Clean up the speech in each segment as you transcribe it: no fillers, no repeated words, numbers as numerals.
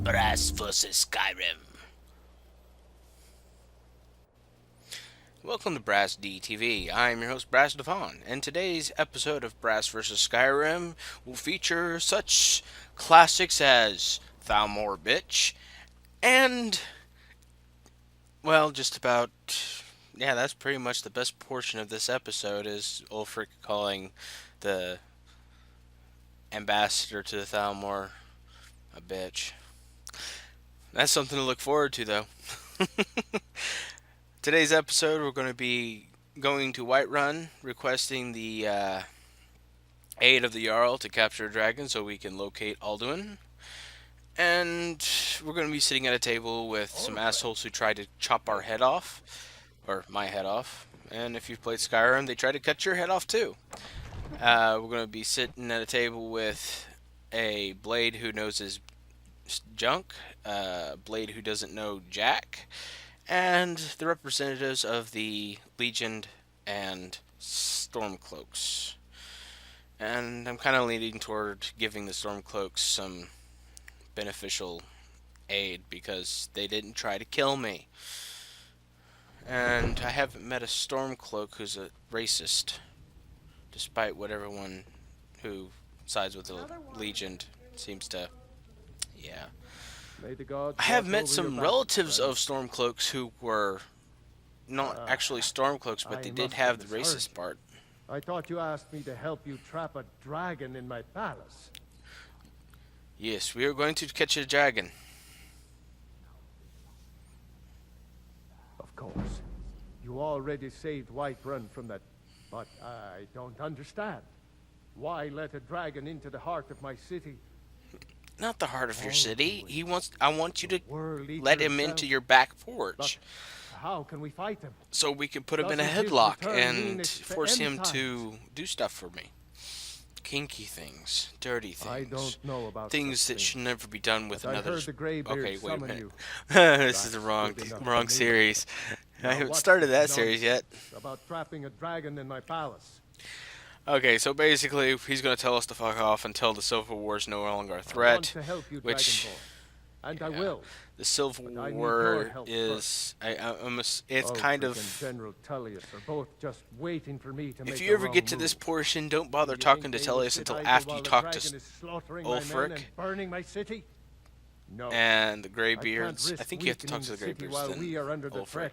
Brass vs. Skyrim. Welcome to Brass DTV. I'm your host, Brass Devon, and today's episode of Brass vs. Skyrim will feature such classics as Thalmor Bitch and, well, just about. Yeah, that's pretty much the best portion of this episode is Ulfric calling the ambassador to the Thalmor a bitch. That's something to look forward to, though. Today's episode, we're going to be going to Whiterun, requesting the aid of the Jarl to capture a dragon so we can locate Alduin. And we're going to be sitting at a table with some assholes who try to chop our head off, or my head off. And if you've played Skyrim, they try to cut your head off too. We're going to be sitting at a table with a blade who knows his junk, a blade who doesn't know jack, and the representatives of the Legion and Stormcloaks. And I'm kind of leaning toward giving the Stormcloaks some beneficial aid because they didn't try to kill me. And I haven't met a Stormcloak who's a racist, despite what everyone who sides with the Legion seems to. Yeah. I have met some relatives of Stormcloaks who were not actually Stormcloaks, but they did have the racist part. I thought you asked me to help you trap a dragon in my palace. Yes, we are going to catch a dragon. Of course. You already saved Whiterun from that, but I don't understand. Why let a dragon into the heart of my city? Not the heart of your city. I want you to let him into your back porch. How can we fight him? So we can put him in a headlock and force him to do stuff for me. Kinky things, dirty things. I don't know about things that should never be done with another. Okay, wait a minute. This is the wrong series. I haven't started that series yet. About trapping a dragon in my palace. Okay, so basically, he's going to tell us to fuck off until the Civil War is no longer a threat. I want to help you, which, and yeah, I will. The Civil War is, it's kind of. General Tullius are both just waiting for me to if you ever get to this portion, don't bother talking to Tullius until after you talk to Ulfric. Burning my city? No. And the Greybeards. I think you have to talk to the Greybeards then Ulfric,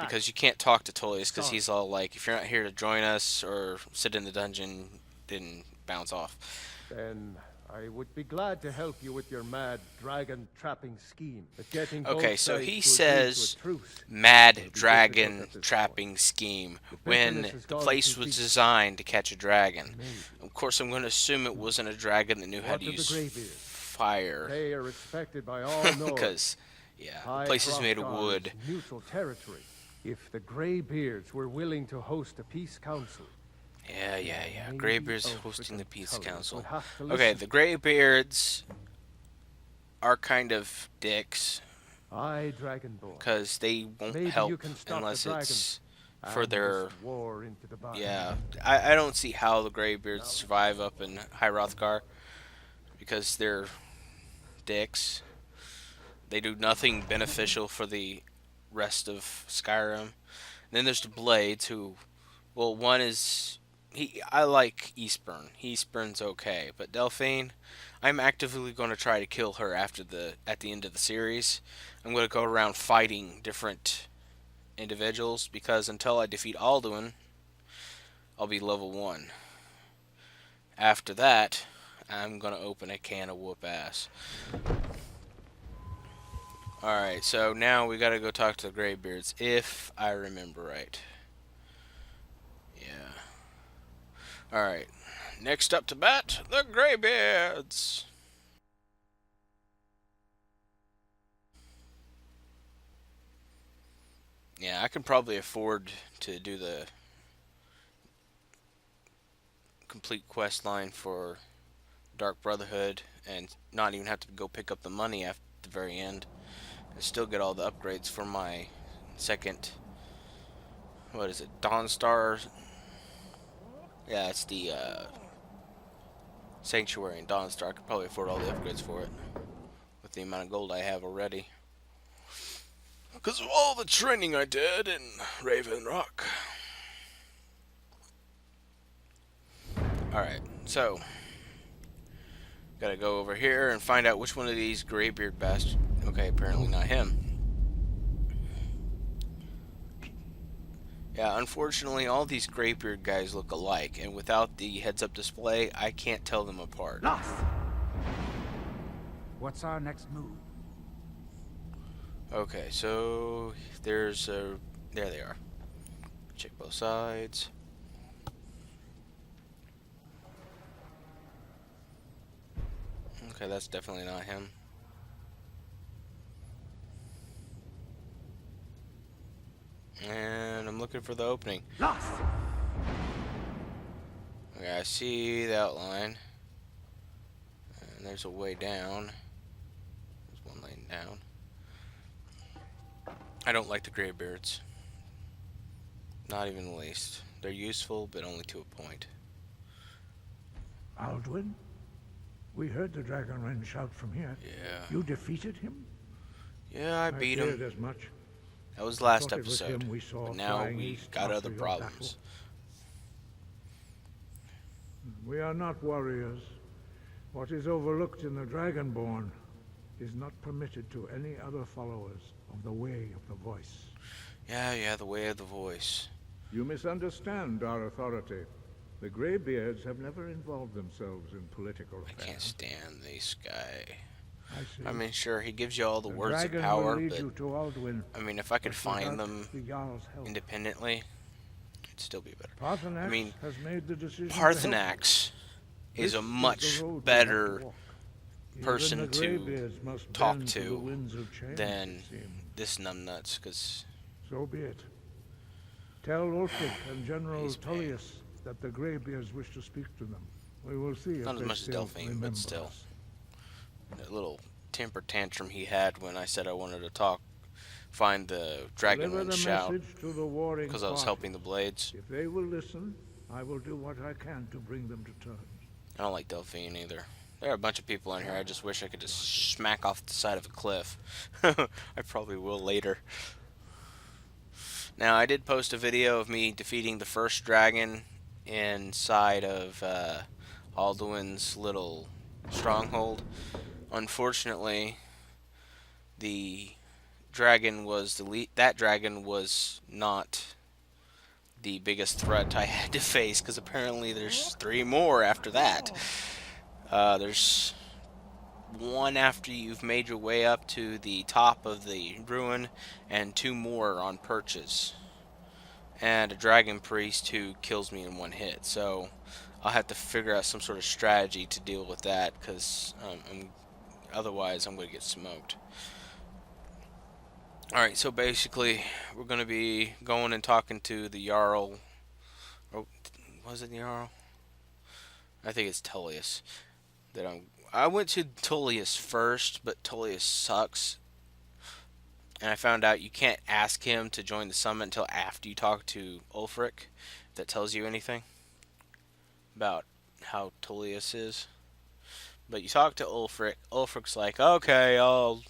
because you can't talk to Tullius because he's all like, if you're not here to join us or sit in the dungeon, then bounce off. Then I would be glad to help you with your mad dragon trapping scheme. Okay, so he says mad dragon trapping scheme when the place was designed to catch a dragon. Of course, I'm going to assume it wasn't a dragon that knew how to use fire. They are respected by all because, yeah, the place is made of wood. Neutral territory. If the Greybeards were willing to host a peace council. Yeah. Greybeards hosting the peace council. Okay, the Greybeards are kind of dicks. Because they won't help unless it's for their. Yeah, I don't see how the Greybeards survive up in High Hrothgar because they're dicks. They do nothing beneficial for the rest of Skyrim. And then there's the Blades, who, well, one is I like Eastburn. Eastburn's okay, but Delphine, I'm actively going to try to kill her at the end of the series. I'm going to go around fighting different individuals because until I defeat Alduin, I'll be level 1. After that, I'm going to open a can of whoop ass. Alright, so now we got to go talk to the Greybeards, if I remember right. Yeah. Alright, next up to bat, the Greybeards. Yeah, I can probably afford to do the complete quest line for Dark Brotherhood and not even have to go pick up the money at the very end and still get all the upgrades for my second, what is it, Dawnstar? Yeah, it's the Sanctuary and Dawnstar. I could probably afford all the upgrades for it with the amount of gold I have already. Because of all the training I did in Raven Rock. Alright, so gotta go over here and find out which one of these graybeard bastards. Okay, apparently not him. Yeah, unfortunately, all these graybeard guys look alike, and without the heads-up display, I can't tell them apart. Lost. What's our next move? Okay, so there's a... There they are. Check both sides. Okay, that's definitely not him. And I'm looking for the opening. Lost. Okay, I see the outline. And there's a way down. There's one lane down. I don't like the graybeards. Not even the least. They're useful, but only to a point. Alduin? We heard the Dragonren shout from here. Yeah. You defeated him? Yeah, I beat him. As much. That was last Thought it was episode. him we saw But now flying we east got after other your problems. We are not warriors. What is overlooked in the Dragonborn is not permitted to any other followers of the Way of the Voice. Yeah, the way of the voice. You misunderstand our authority. The Greybeards have never involved themselves in political affairs. I can't stand this guy. I see. I mean, sure, he gives you all the words of dragon power, will lead but you to Alduin, I mean, if I could but find without them the Jarl's help. independently, it'd still be better. Parthenax I mean, has made the decision to help you. Parthenax is This a the much road we have better to walk. person Even the to Greybeards must talk bend to the winds of change, than it seems. this numbnuts, because So be it. Tell Ulfric and General He's paying. Tullius that the Greybeards wish to speak to them. We will see if not as they much as still Delphine, remember but still. us. That little temper tantrum he had when I said I wanted to talk, find the Deliver Dragonman the shout, message to the warring because I was parties. helping the Blades. If they will listen, I will do what I can to bring them to terms. I don't like Delphine either. There are a bunch of people in here I just wish I could just smack off the side of a cliff. I probably will later. Now, I did post a video of me defeating the first dragon inside of Alduin's little stronghold. Unfortunately, the dragon was that dragon was not the biggest threat I had to face, because apparently there's 3 more after that. There's one after you've made your way up to the top of the ruin, and 2 more on perches, and a dragon priest who kills me in 1 hit. So I'll have to figure out some sort of strategy to deal with that, because otherwise I'm going to get smoked. Alright, so basically we're going to be going and talking to the Jarl. Oh, was it the Jarl? I think it's Tullius. I went to Tullius first, but Tullius sucks. And I found out you can't ask him to join the summit until after you talk to Ulfric. If that tells you anything about how Tullius is. But you talk to Ulfric. Ulfric's like, okay, I'll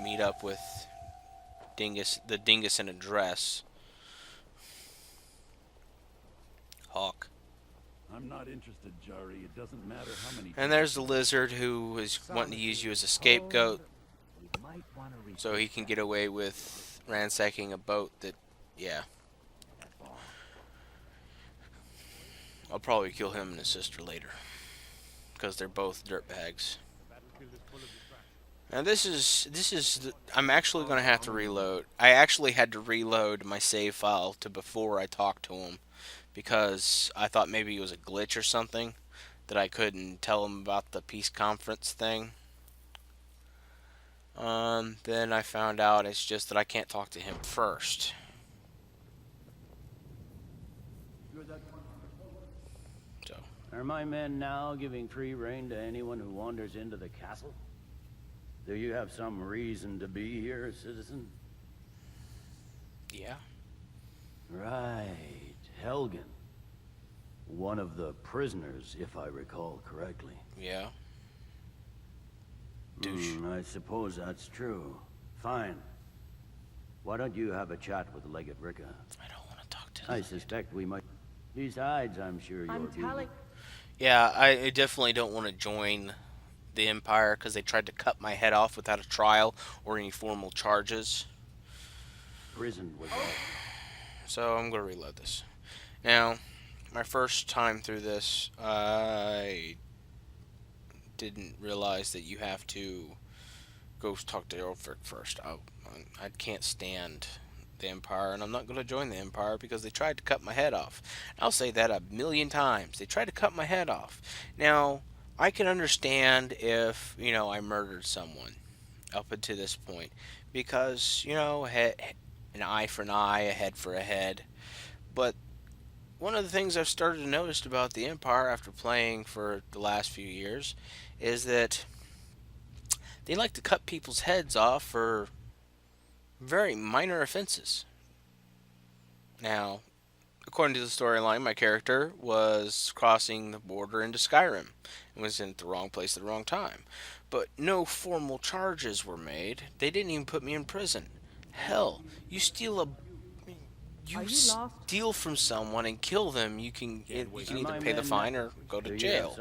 meet up with the dingus in a dress. Hawk. I'm not interested, Jari. It doesn't matter how many. And there's the lizard who is wanting to use you as a scapegoat, so he can get away with ransacking a boat that, yeah. I'll probably kill him and his sister later, because they're both dirtbags. Now I'm actually going to have to reload. I actually had to reload my save file to before I talked to him, because I thought maybe it was a glitch or something, that I couldn't tell him about the peace conference thing. Then I found out it's just that I can't talk to him first. So. Are my men now giving free rein to anyone who wanders into the castle? Do you have some reason to be here, citizen? Yeah. Right. Helgen. One of the prisoners, if I recall correctly. Yeah. douche. I suppose that's true. Fine. Why don't you have a chat with Legate Ricka? I don't want to talk to I them. suspect we might... Besides, I'm sure you're... Yeah, I definitely don't want to join the Empire because they tried to cut my head off without a trial or any formal charges. Prison was all... So I'm going to reload this. Now, my first time through this, I didn't realize that you have to go talk to Ulfric first. I can't stand the Empire, and I'm not going to join the Empire because they tried to cut my head off. I'll say that a million times. They tried to cut my head off. Now, I can understand if, I murdered someone up until this point because, an eye for an eye, a head for a head. But one of the things I've started to notice about the Empire after playing for the last few years is that they like to cut people's heads off for very minor offenses. Now, according to the storyline, my character was crossing the border into Skyrim and was in the wrong place at the wrong time. But no formal charges were made. They didn't even put me in prison. Hell, you steal from someone and kill them, you can either pay the fine or go to jail.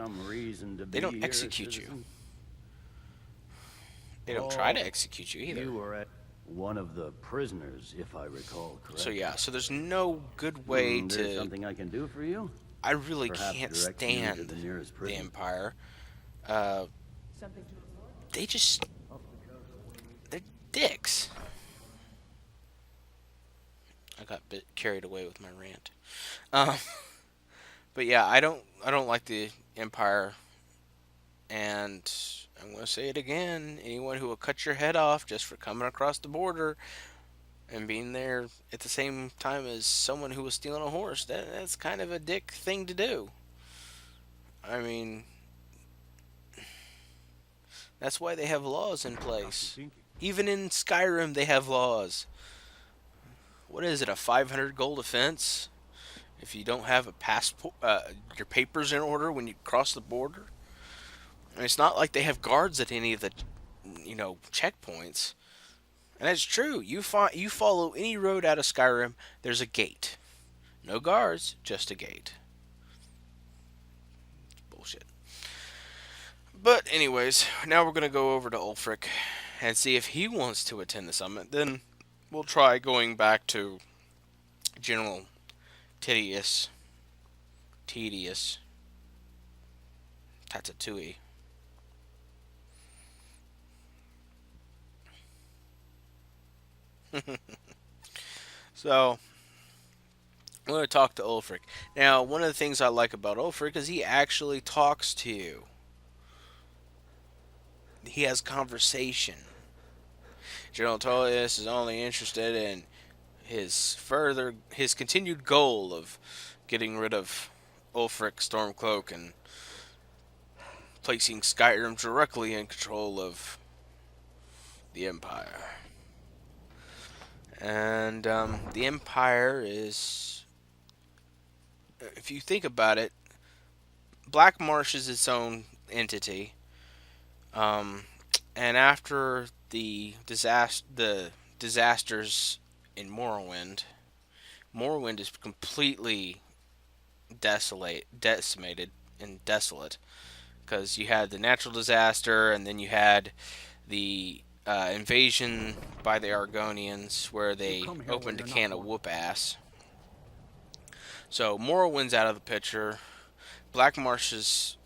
They don't execute you. They don't try to execute you either. You were one of the prisoners, if I recall correctly. So there's no good way There's something I can do for you? I really Perhaps can't direct you to stand the nearest the prison. Empire. They're dicks. I got a bit carried away with my rant. But yeah, I don't like the Empire, and I'm going to say it again. Anyone who will cut your head off just for coming across the border and being there at the same time as someone who was stealing a horse, that's kind of a dick thing to do. I mean, that's why they have laws in place. Even in Skyrim, they have laws. What is it, a 500 gold offense if you don't have a passport, your papers in order when you cross the border? And it's not like they have guards at any of the, checkpoints. And that's true. You follow any road out of Skyrim, there's a gate. No guards, just a gate. Bullshit. But anyways, now we're going to go over to Ulfric and see if he wants to attend the summit. Then we'll try going back to General Tedious Tatatui. So, I'm going to talk to Ulfric. Now, one of the things I like about Ulfric is he actually talks to you. He has conversation. General Tullius is only interested in his continued goal of getting rid of Ulfric Stormcloak and placing Skyrim directly in control of the Empire. And the Empire is, if you think about it, Black Marsh is its own entity. And after the disasters in Morrowind is completely decimated and desolate, because you had the natural disaster, and then you had the invasion by the Argonians, where they opened a can of whoop ass. So Morrowind's out of the picture. Black Marsh is,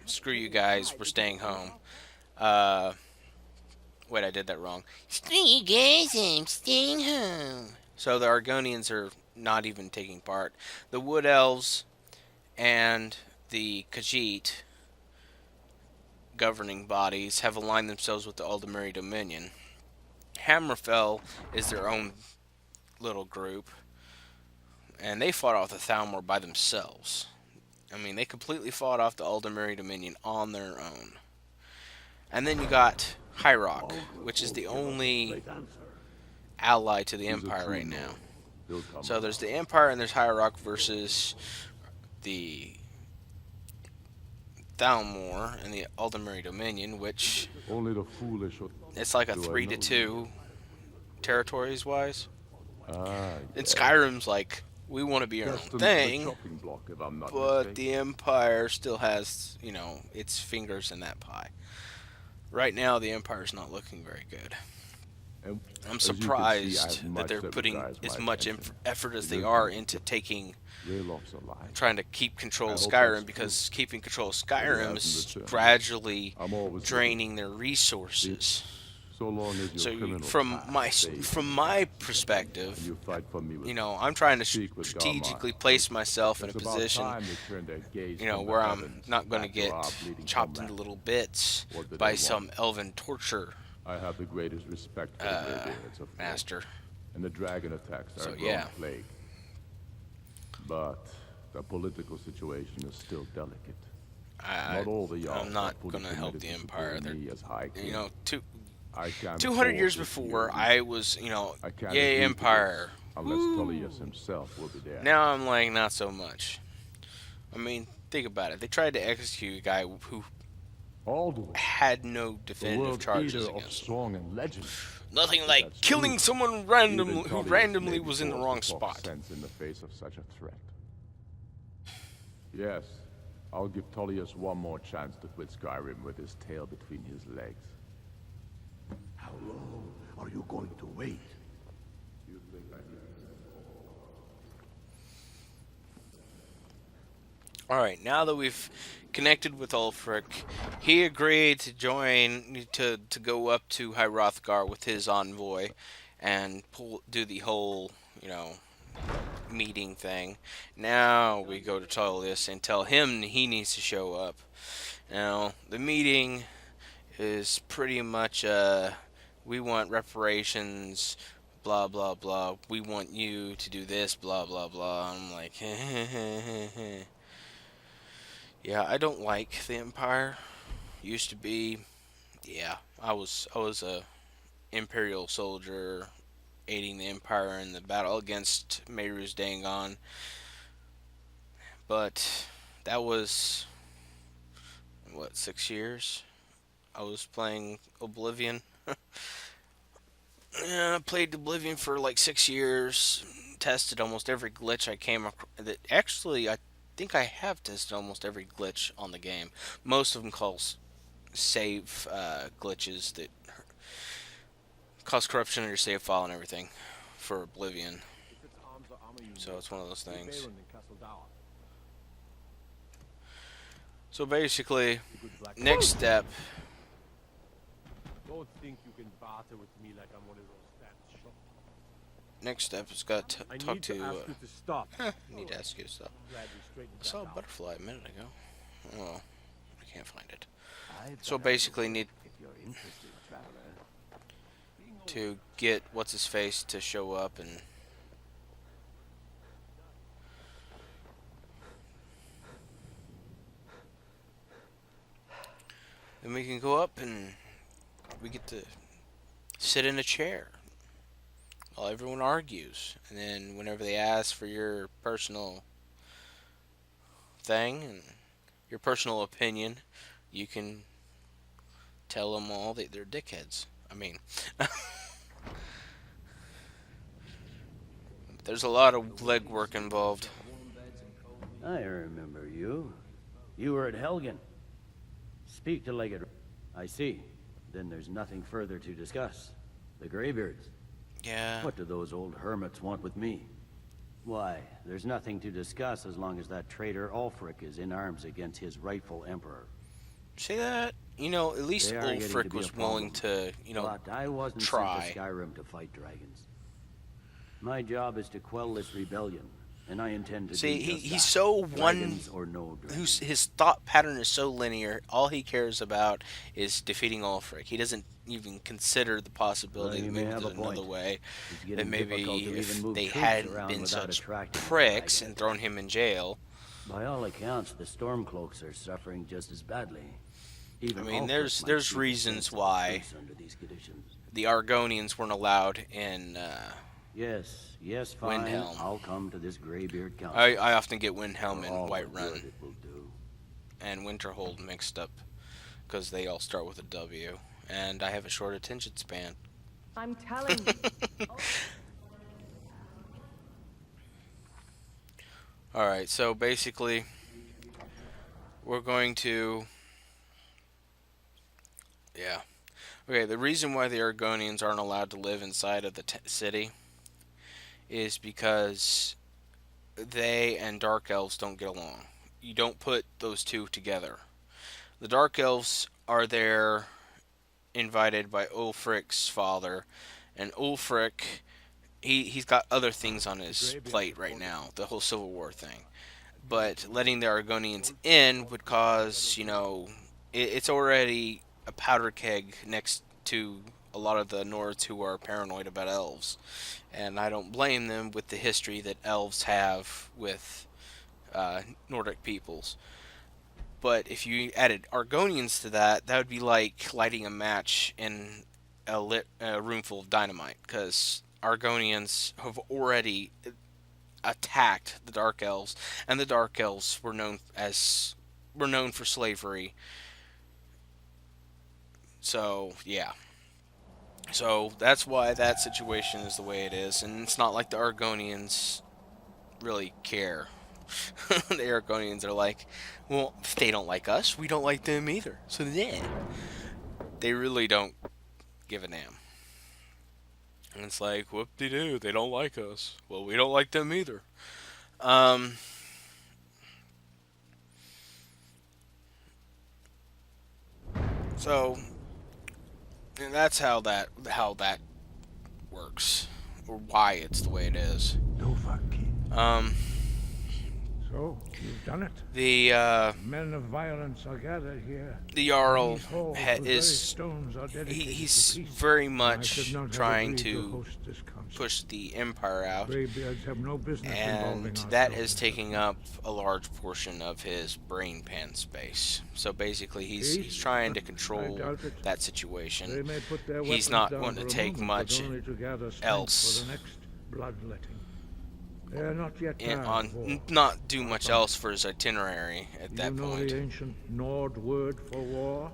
screw you guys, we're staying home. Wait, I did that wrong. Screw you guys, I'm staying home. So the Argonians are not even taking part. The Wood Elves and the Khajiit governing bodies have aligned themselves with the Aldemiri Dominion. Hammerfell is their own little group, and they fought off the Thalmor by themselves. I mean, they completely fought off the Aldemiri Dominion on their own. And then you got High Rock, which is the only ally to the Empire right now. So there's the Empire and there's High Rock versus the Thalmor and the Aldemary Dominion, which Only the foolish would it's like a do I 3-2 territories wise. Ah, And yeah. Skyrim's like, we want to be our own Destined for the thing, chopping block, if I'm not but mistaken. the Empire still has, its fingers in that pie. Right now, the Empire's not looking very good. And I'm as you can see, I surprised have that much they're putting requires as my much attention. effort as It they is are good. into taking, Raylof's alive. trying to keep control I of hope Skyrim, that's because keeping control of he Skyrim hasn't is returned. gradually I'm always draining their resources. so long as your So criminal from past my stays from my perspective, and you fight for me with I'm trying to speak with strategically Garmar. place myself in a It's about position, time they turned their gaze from the where I'm heavens not going to back get our bleeding chopped into homeland. little bits What do by they some want? elven torture I have the greatest respect for the Greybeards, of course, master. and the dragon attacks are So, a growing yeah. plague. But the political situation is still delicate. Not all the Jarls I'm not are fully going to help committed the to Empire. supporting me as High King. I can't 200 afford years this before, year. I was, I can't yay, agree to Empire. this unless Tullius himself will be there. Now I'm like, not so much. I mean, think about it. They tried to execute a guy who Alduin, had no the definitive world charges leader of against him. song and legend. Nothing like That's killing true. someone Even randomly who Tullius may randomly be was in the forced wrong to talk spot. sense in the face of such a threat. Yes, I'll give Tullius one more chance to quit Skyrim with his tail between his legs. How long are you going to wait? Alright, now that we've connected with Ulfric, he agreed to join, to go up to High Hrothgar with his envoy and do the whole, meeting thing. Now we go to Tullius and tell him he needs to show up. Now, the meeting is pretty much, we want reparations, blah, blah, blah. We want you to do this, blah, blah, blah. I'm like, yeah, I don't like the Empire. Used to be, yeah, I was a Imperial soldier aiding the Empire in the battle against Meru's Dangon. But that was, 6 years? I was playing Oblivion. Yeah, I played Oblivion for like 6 years. Tested almost every glitch I came across. Actually, I think I have tested almost every glitch on the game. Most of them call save glitches that cause corruption in your save file and everything for Oblivion. So it's one of those things. So basically, next step. Don't think you can barter with me like I'm one of those fat shops. Next step is got to I talk need to. to ask you to stop. Need to ask you to stop. Glad we straightened I saw a that out. butterfly a minute ago. Oh, I can't find it. So basically, need If you're interested, traveler. to get what's his face to show up and. Then we can go up and we get to sit in a chair while everyone argues. And then whenever they ask for your personal thing and your personal opinion, you can tell them all that they're dickheads. I mean, there's a lot of legwork involved. I remember you. You were at Helgen. Speak to Legate. I see. Then there's nothing further to discuss. The Greybeards. Yeah. What do those old hermits want with me? Why, there's nothing to discuss as long as that traitor Ulfric is in arms against his rightful emperor. See that? At least They are getting to Ulfric be was a problem. willing to, But I wasn't try. sent to Skyrim to fight dragons. My job is to quell this rebellion, and I intend to See, do just he's that. so Dragons or no dragons. his thought pattern is so linear. All he cares about is defeating Ulfric. He doesn't even consider the possibility Well, that you may maybe have there's a point. another way. It's That getting maybe difficult to if even move they troops hadn't around been without such attracting pricks dragons. and thrown him in jail. By all accounts, the Stormcloaks are suffering just as badly. Even I mean, Ulfric there's might see the reasons sense of why peace under these conditions. the Argonians weren't allowed in. Yes, fine. Windhelm. I'll come to this Greybeard Council. I often get Windhelm For and all the Whiterun. good it will do. and Winterhold mixed up because they all start with a W, and I have a short attention span. I'm telling you. Alright, so basically, we're going to... Yeah. Okay, the reason why the Argonians aren't allowed to live inside of the city is because they and Dark Elves don't get along. You don't put those two together. The Dark Elves are there invited by Ulfric's father, and Ulfric, he's got other things on his plate right now, the whole Civil War thing. But letting the Argonians in would cause, you know, it's already a powder keg next to a lot of the Nords who are paranoid about elves. And I don't blame them with the history that elves have with Nordic peoples. But if you added Argonians to that, that would be like lighting a match in a room full of dynamite, because Argonians have already attacked the Dark Elves, and the Dark Elves were known for slavery. So yeah, so that's why that situation is the way it is, and it's not like the Argonians really care. The Argonians are like, well, if they don't like us, we don't like them either. So yeah, they really don't give a damn. And it's like, whoop-de-doo, they don't like us. Well, we don't like them either. So, and that's how that works, or why it's the way it is. So, you've done it. The Men of violence are gathered here. the Jarl These halls with is very stones are dedicated he's to peace. very I much should not have trying agreed to host this council. push the Empire out, Greybeards have no business and involving that ourselves. is taking up a large portion of his brain pan space. So basically, he's trying to I control doubt it. that They situation. may put their He's weapons not down going to for a take moment, much but only to gather strength else for the next bloodletting. They are not yet tired of war. not do much else for his itinerary at that You know point. the ancient Nord word for war?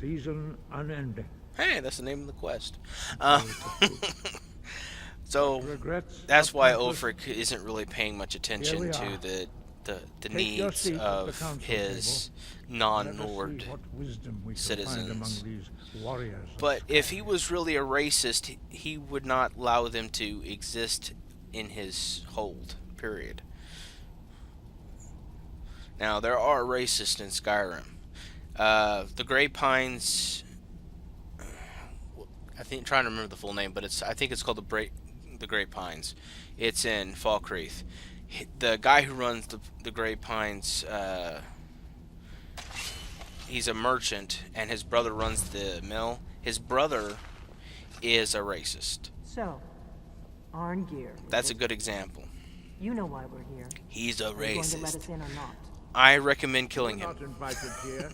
Season unending. Hey, that's the name of the quest. So Regrets that's are why pointless. Ulfric isn't really paying much Here attention we to are. the Take your needs seat at the of council his Let us non-Nord see what wisdom we can find among citizens. these warriors of But if he Skyrim. was really a racist, he would not allow them to exist in his hold, period. Now, there are racists in Skyrim. The Grey Pines, trying to remember the full name, but I think it's called the Grey Pines. It's in Falkreath. The guy who runs the Grey Pines, he's a merchant, and his brother runs the mill. His brother is a racist. So, Arngeir. That's a good example. You know why we're here. He's a Are you going to let racist. us in or not? I recommend killing You're him. not invited here.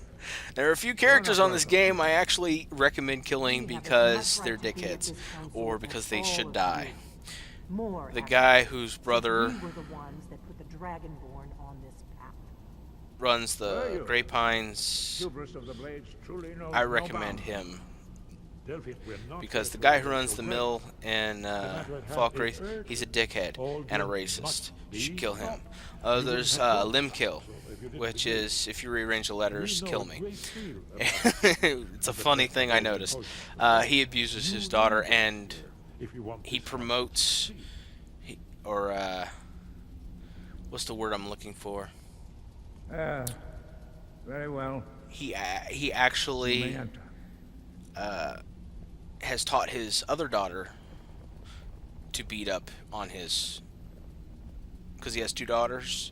There are a few characters on this game I actually recommend killing because they're dickheads, or because they should die. More. The actually. guy whose Since brother we were the ones that put the Dragonborn on this path. runs the Grey Pines, Hubris of the Blades truly knows I no recommend bounds. him. Delphi, we're not Because the here to guy who argue runs your the right. mill in Falkreath, he's a dickhead and a racist. You should kill him. There's Limkill, which is, if you rearrange the letters, kill me. It's a funny thing I noticed. He abuses his daughter, and he promotes, what's the word I'm looking for? Very well. He You may actually enter. has taught his other daughter to beat up on his, because he has two daughters.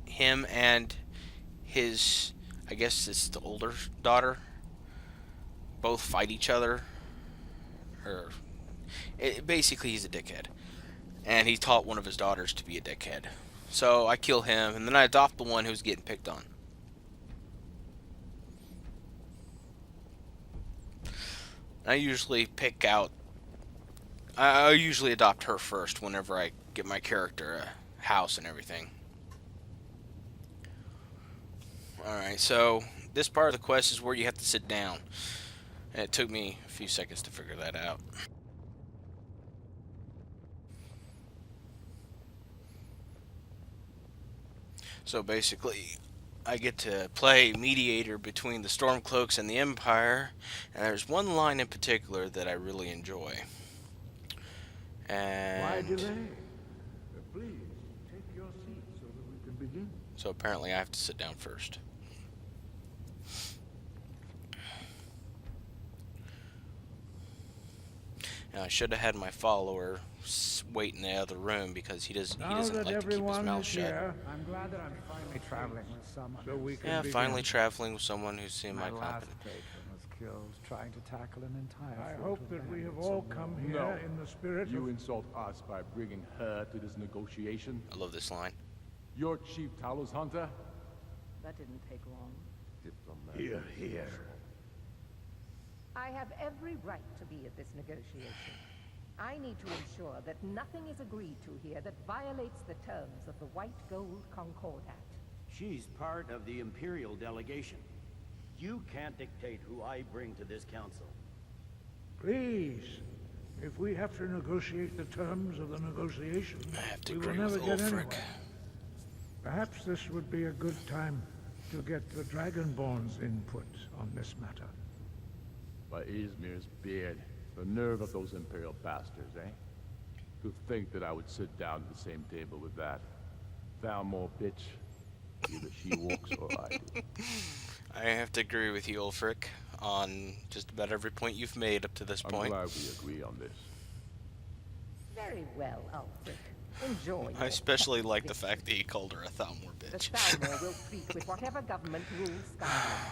Him and his, I guess it's the older daughter, both fight each other. Basically, he's a dickhead, and he taught one of his daughters to be a dickhead. So I kill him, and then I adopt the one who's getting picked on. I usually I usually adopt her first whenever I get my character house and everything. Alright, so this part of the quest is where you have to sit down. And it took me a few seconds to figure that out. So basically, I get to play mediator between the Stormcloaks and the Empire, and there's one line in particular that I really enjoy. And Why delay? Please, take your seat so that we can begin. so apparently I have to sit down first. Now I should have had my follower wait in the other room because he doesn't like to keep his mouth shut. Here, I'm glad that I'm finally traveling with someone. so we can Yeah, begin. finally traveling with someone who's seen My my last company. patron was killed trying to tackle an entire I fort hope of that we have bandits all of come Rome. here No. in the spirit You of... insult us by bringing her to this negotiation? I love this line. Your chief Talos hunter? That didn't take long. Here, here. I have every right to be at this negotiation. I need to ensure that nothing is agreed to here that violates the terms of the White Gold Concordat. She's part of the Imperial delegation. You can't dictate who I bring to this council. Please, if we have to negotiate the terms of the negotiation, I have to we will agree never with get Ulfric. anywhere. Perhaps this would be a good time to get the Dragonborn's input on this matter. By Izmir's beard. The nerve of those Imperial bastards, eh? To think that I would sit down at the same table with that Thalmor bitch. Either she walks or I do. I have to agree with you, Ulfric, on just about every point you've made up to this I'm point. glad we agree on this. Very well, Ulfric. Enjoy. I especially like the fact that he called her a Thalmor The bitch. Thalmor will treat with whatever government rules Skyrim.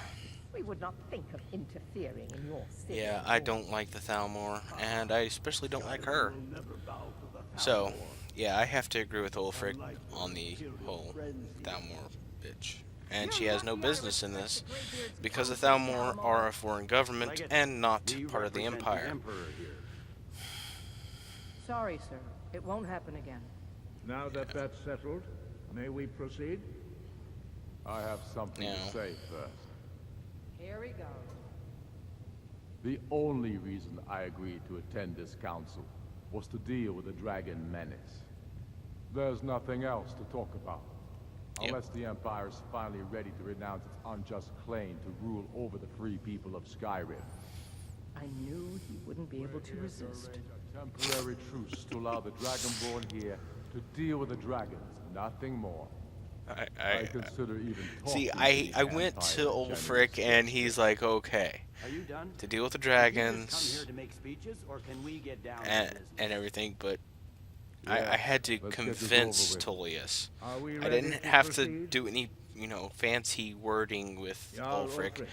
We would not think of interfering in your city. Yeah, I don't like the Thalmor, and I especially don't like her. So, yeah, I have to agree with Ulfric on the whole Thalmor bitch. And she has no business in this, because the Thalmor are a foreign government and not We part of the represent Empire. Emperor here. Sorry, sir. It won't happen again. Now that that's settled, may we proceed? I have something No. to say first. Here we go. The only reason I agreed to attend this council was to deal with the dragon menace. There's nothing else to talk about. Yep. Unless the Empire is finally ready to renounce its unjust claim to rule over the free people of Skyrim. I knew he wouldn't be able to resist. A temporary truce to allow the Dragonborn here to deal with the dragons, nothing more. I consider even See, talking to I the went to Empire Ulfric, and he's like, okay, Are you done? to deal with the Did you just come dragons here to make speeches, or can we get down to and business? everything, but Yeah, I had to let's get this convince over Tullius. Are we I ready didn't to have to proceed? do any, fancy wording with Jarl Ulfric,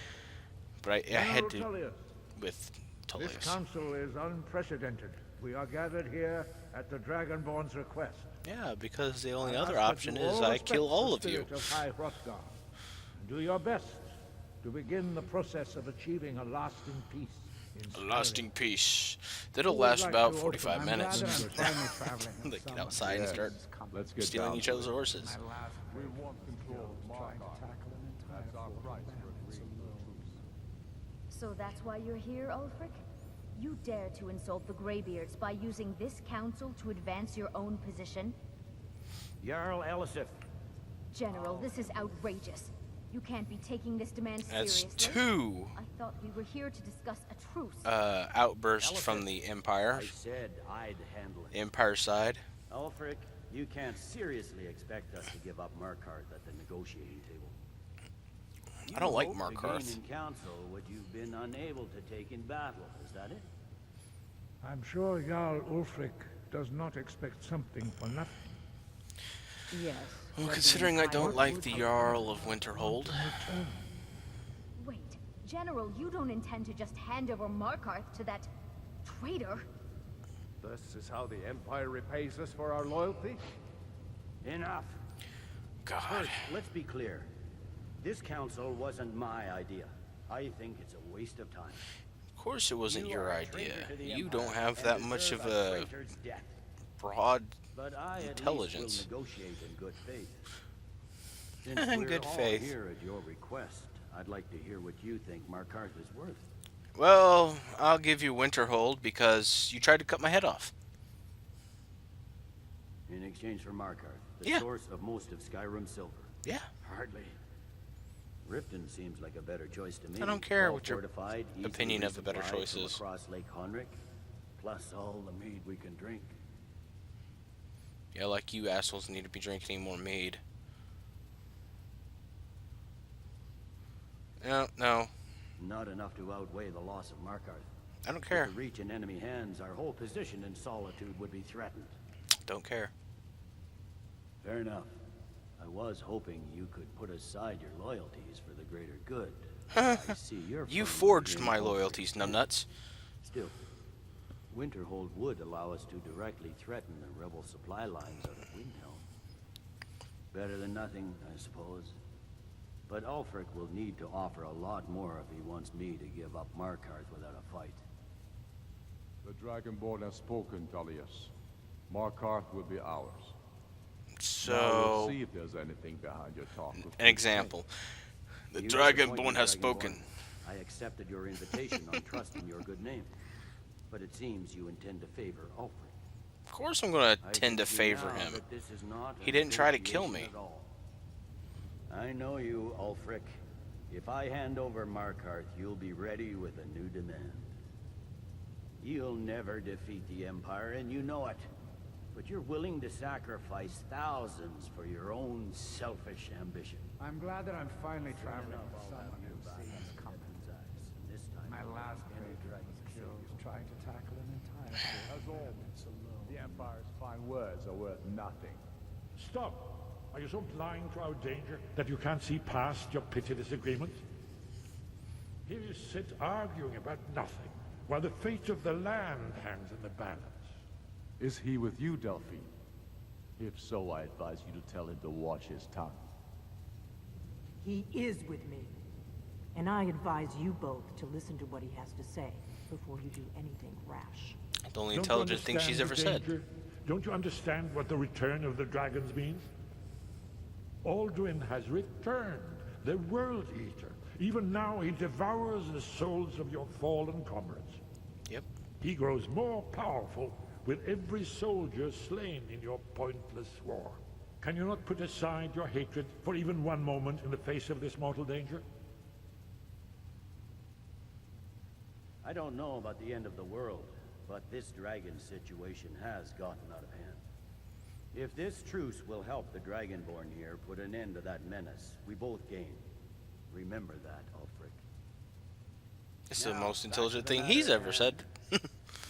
but I had to Tullius, with this Tullius. council is unprecedented. We are gathered here at the Dragonborn's request. Yeah, because the only I other ask that option you is all I respect kill the all of you. spirit of High Hrothgar, and do your best to begin the process of achieving a lasting peace in A Skyrim. lasting peace. That'll Who would last like about to open? 45 I'm glad minutes. that I'm finally traveling with They get someone outside and Yes. start Let's get stealing down each to other's it. horses. My last We want control of trying to Markarth. tackle an entire That's our fort of price for bandits agreeing of to the Rome. truce. So that's why you're here, Ulfric? You dare to insult the Greybeards by using this council to advance your own position? Jarl Elisif, General, this is outrageous. You can't be taking this demand That's seriously. two I thought we were here to discuss a truce. outbursts from the Empire. I said I'd handle it. Empire side. Ulfric, you can't seriously expect us to give up Markarth at the negotiating table. I don't like You hope to gain Markarth. in council what you've been unable to take in battle. Is that it? I'm sure Jarl Ulfric does not expect something for nothing. Yes. Well, but the considering I don't Empire like would the have Jarl of Winterhold, Wait, General, you don't intend to just hand over Markarth to that traitor? This is how the Empire repays us for our loyalty? Enough. God, First, let's be clear. This council wasn't my idea. I think it's a waste of time. of course it wasn't You your are a idea. traitor to the You Empire don't have and that much deserve of a traitor's death. broad But I intelligence. at least will negotiate in good faith. Since we're Good all faith. here at your request, I'd like to hear what you think Markarth is worth. Well, I'll give you Winterhold because you tried to cut my head off. In exchange for Markarth, the Yeah. source of most of Skyrim's silver. Yeah. Hardly. Riften seems like a better choice to me. I don't care Well what your fortified, easily opinion of a better resupplied choice from is. across Lake Honric, plus all the mead we can drink. Yeah, like you assholes need to be drinking any more mead. No. Not enough to outweigh the loss of Markarth. I don't care. With the reach in enemy hands, our whole position in Solitude would be threatened. Don't care. Fair enough. I was hoping you could put aside your loyalties for the greater good. I see you're You firmly forged in my Ulfric. loyalties, numbnuts. Still, Winterhold would allow us to directly threaten the rebel supply lines out of Windhelm. Better than nothing, I suppose. But Ulfric will need to offer a lot more if he wants me to give up Markarth without a fight. The Dragonborn has spoken, Tullius. Markarth will be ours. Now So, we'll see if there's anything behind your talk. with an example. The You Dragonborn disappointed, has Dragonborn. spoken. I accepted your invitation on trusting your good name. But it seems you intend to favor Ulfric. Of course I'm going to I tend to can see favor now him. that this is not He a didn't try to kill negotiation me. at all. I know you, Ulfric. If I hand over Markarth, you'll be ready with a new demand. You'll never defeat the Empire, and you know it. But you're willing to sacrifice thousands for your own selfish ambition. I'm glad that I'm finally traveling with someone who sees company. This time, My last great was killed trying to tackle an entire As always, the Empire's fine words are worth nothing. Stop! Are you so blind to our danger that you can't see past your pitiless agreement? Here you sit arguing about nothing, while the fate of the land hangs in the balance. Is he with you, Delphine? If so, I advise you to tell him to watch his tongue. He is with me. And I advise you both to listen to what he has to say before you do anything rash. The only Don't you intelligent thing she's ever understand the said. danger? Don't you understand what the return of the dragons means? Alduin has returned, the World Eater. Even now he devours the souls of your fallen comrades. Yep. He grows more powerful with every soldier slain in your pointless war. Can you not put aside your hatred for even one moment in the face of this mortal danger? I don't know about the end of the world, but this dragon situation has gotten out of hand. If this truce will help the Dragonborn here put an end to that menace, we both gain. Remember that, Ulfric. It's the Now, most back intelligent to the thing he's matter ever at said. hand.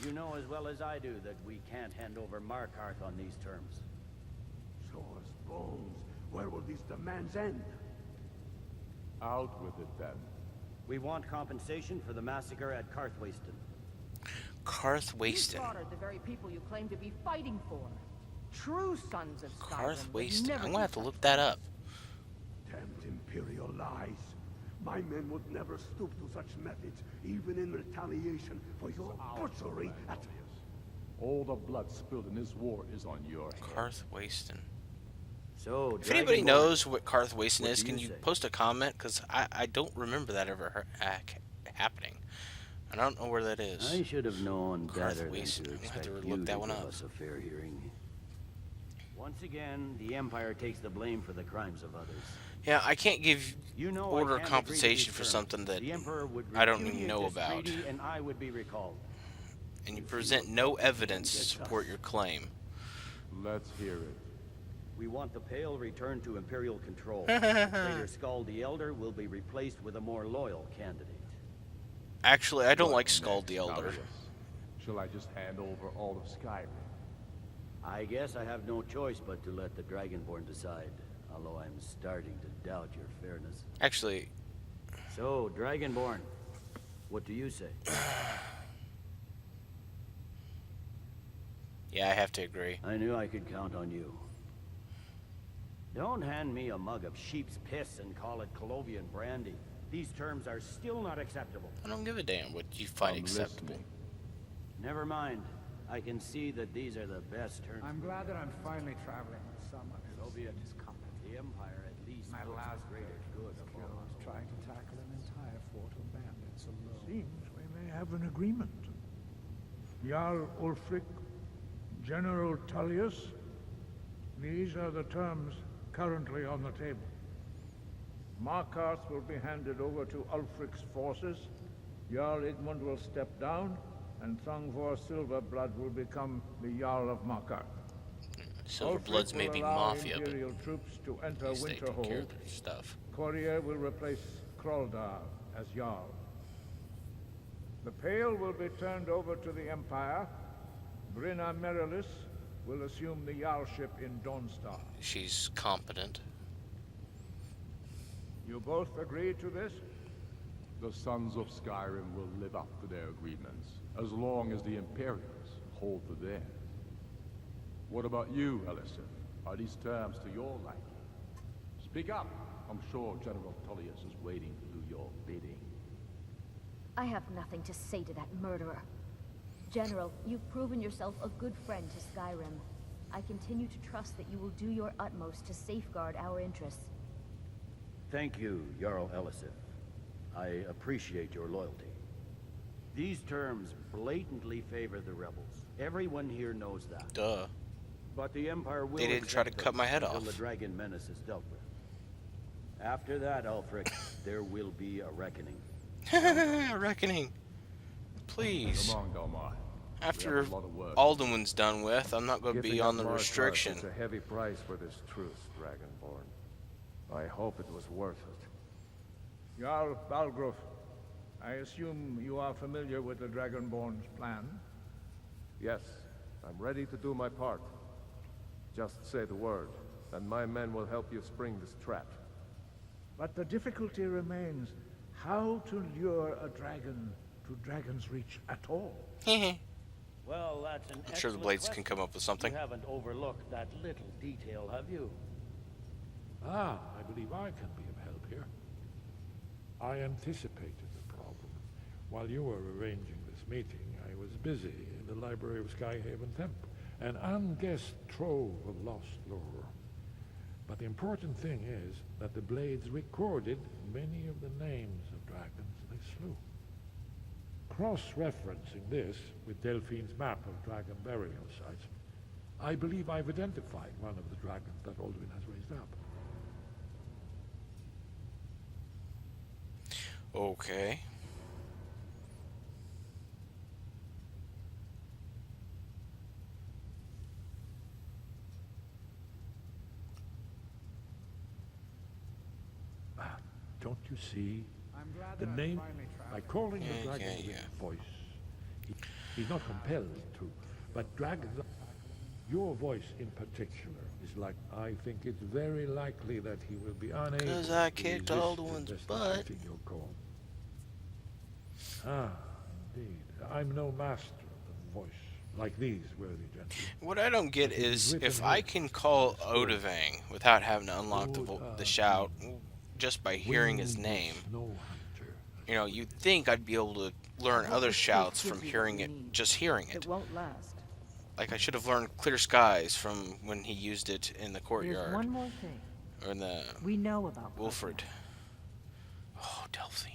You know as well as I do that we can't hand over Markarth on these terms. Show us bones. Where will these demands end? Out with it, then. We want compensation for the massacre at Karthwasten. Karth You Wasted. slaughtered the very people you claim to be fighting for. True sons of Skyrim Karth would Wasted. never I'm do gonna have to such look that up. Damned Imperial lies. My men would never stoop to such methods, even in retaliation for your butchery at... All the blood spilled in this war is on your head. Karth Wasted. So, If anybody Dragonborn, knows what Karth Wasted what is, do can you you say? post a comment? Because I don't remember that ever happening. I don't know where that is. I should have known Karth better than Wasted. to I'm gonna have expect to you look that to one give up. us a fair hearing. Once again, the Empire takes the blame for the crimes of others. Yeah, I can't give You know order I can't agree to compensation these for terms. something that the Emperor would I don't repudiate even know this about. treaty and I would be recalled. And you present no evidence to support your claim. Let's hear it. We want the Pale returned to Imperial control. Traitor Skull the Elder will be replaced with a more loyal candidate. Actually, I don't What like Skull next, the Elder. Tullius? Shall I just hand over all of Skyrim? I guess I have no choice but to let the Dragonborn decide, although I'm starting to doubt your fairness. Actually, So, Dragonborn, what do you say? yeah, I have to agree. I knew I could count on you. Don't hand me a mug of sheep's piss and call it Colovian brandy. These terms are still not acceptable. I don't give a damn what you find I'm acceptable. listening. Never mind. I can see that these are the best terms. I'm glad that I'm finally traveling with someone who is competent. The Empire at least My puts last the greater good of skill all. was trying to tackle an entire fort of bandits alone. Seems we may have an agreement. Jarl Ulfric, General Tullius, these are the terms currently on the table. Markarth will be handed over to Ulfric's forces, Jarl Igmund will step down, and Thongvor Silverblood will become the Jarl of Markarth. Silverbloods may be will allow mafia, but Imperial troops to enter at least they take care Winterhold. of their stuff. Courier will replace Kraldar as Jarl. The Pale will be turned over to the Empire. Brinna Merilis will assume the Jarlship in Dawnstar. She's competent. You both agree to this? The sons of Skyrim will live up to their agreements, as long as the Imperials hold to theirs. What about you, Elisif? Are these terms to your liking? Speak up. I'm sure General Tullius is waiting to do your bidding. I have nothing to say to that murderer. General, you've proven yourself a good friend to Skyrim. I continue to trust that you will do your utmost to safeguard our interests. Thank you, Jarl Elisif. I appreciate your loyalty. These terms blatantly favor the rebels. Everyone here knows that. Duh. But the Empire will They didn't try to accept cut my head them until off. the Dragon Menace is dealt with. After that, Ulfric, there will be a reckoning. Reckoning. Please. Come on, Delmar. After a lot of work. Alden's done with, I'm not going to be Giving on up the Markarth restriction. is a heavy price for this truce, Dragonborn. I hope it was worth it. Jarl Balgruuf, I assume you are familiar with the Dragonborn's plan? Yes, I'm ready to do my part. Just say the word, and my men will help you spring this trap. But the difficulty remains how to lure a dragon to Dragon's Reach at all. Well, that's an I'm sure the Blades can come up with something. You haven't overlooked that little detail, have you? Ah, I believe I can be of help here. I anticipated the problem. While you were arranging this meeting, I was busy in the library of Skyhaven Temple, an unguessed trove of lost lore. But the important thing is that the Blades recorded many of the names of dragons they slew. Cross-referencing this with Delphine's map of dragon burial sites, I believe I've identified one of the dragons that Alduin has raised up. Okay. Don't you see? I'm glad The that name, I'm finally by traveling. calling Yeah, the dragon yeah, with yeah. voice, he's not compelled to, but dragons, your voice in particular, is like, I think it's very likely that he will be unable 'Cause I to kicked resist Alduin's butt. investigating your call. Ah, indeed. I'm no master of the voice, like these worthy gentlemen. What I don't get is if I can call Odavang without having to unlock the shout just by hearing his name. Snow hunter. You know, you'd think I'd be able to learn other shouts from hearing it, just hearing it. It won't last. Like I should have learned Clear Skies from when he used it in the There's courtyard. one more thing. Or in the We know about Wilfred. Parthenon. Oh, Delphine.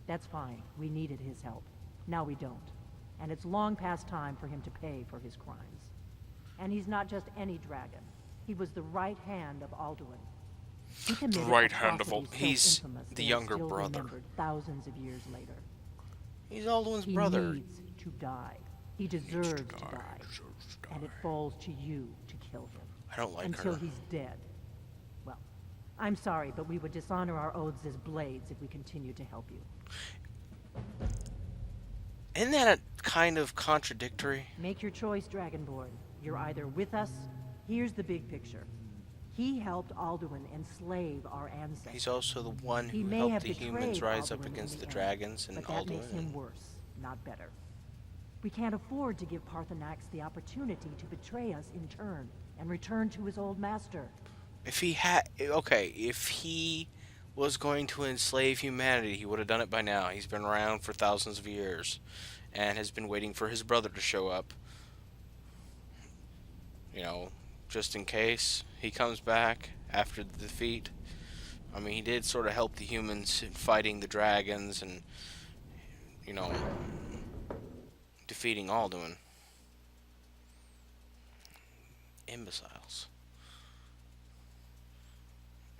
That's fine. We needed his help. Now we don't. And it's long past time for him to pay for his crimes. And he's not just any dragon. He was the right hand of Alduin. He committed right hand of atrocities so he's infamous the they are younger still brother. remembered thousands of years later. He's Alduin's He brother. needs to die. He deserves to die. And it falls to you to kill him. I don't like until her. he's dead. Well, I'm sorry, but we would dishonor our oaths as Blades if we continue to help you. Isn't that kind of contradictory? Make your choice, Dragonborn. You're either with us. Here's the big picture. He helped Alduin enslave our ancestors. He's also the one He who may helped have the humans betrayed rise up Alduin in against the end, dragons and but that makes him Alduin. worse, not better. We can't afford to give Parthenax the opportunity to betray us in turn and return to his old master. If he had, okay, if he was going to enslave humanity, he would have done it by now. He's been around for thousands of years. and has been waiting for his brother to show up. You know, just in case he comes back after the defeat. I mean, he did sort of help the humans in fighting the dragons and, you know, defeating Alduin. Imbeciles.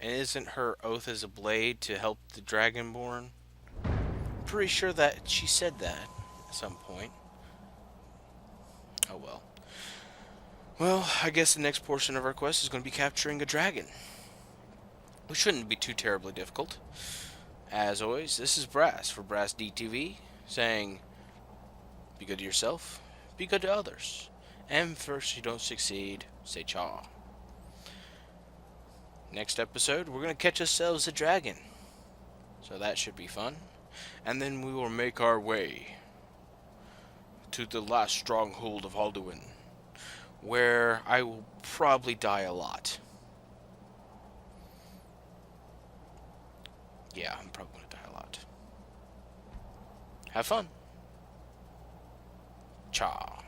And isn't her oath as a blade to help the Dragonborn? Pretty sure that she said that at some point. Oh well. Well, I guess the next portion of our quest is going to be capturing a dragon. Which shouldn't be too terribly difficult. As always, this is Brass for Brass DTV, saying, be good to yourself, be good to others, and first you don't succeed, say cha. Next episode, we're going to catch ourselves a dragon. So that should be fun. And then we will make our way to the last stronghold of Alduin, where I will probably die a lot. Yeah, I'm probably going to die a lot. Have fun. Cha.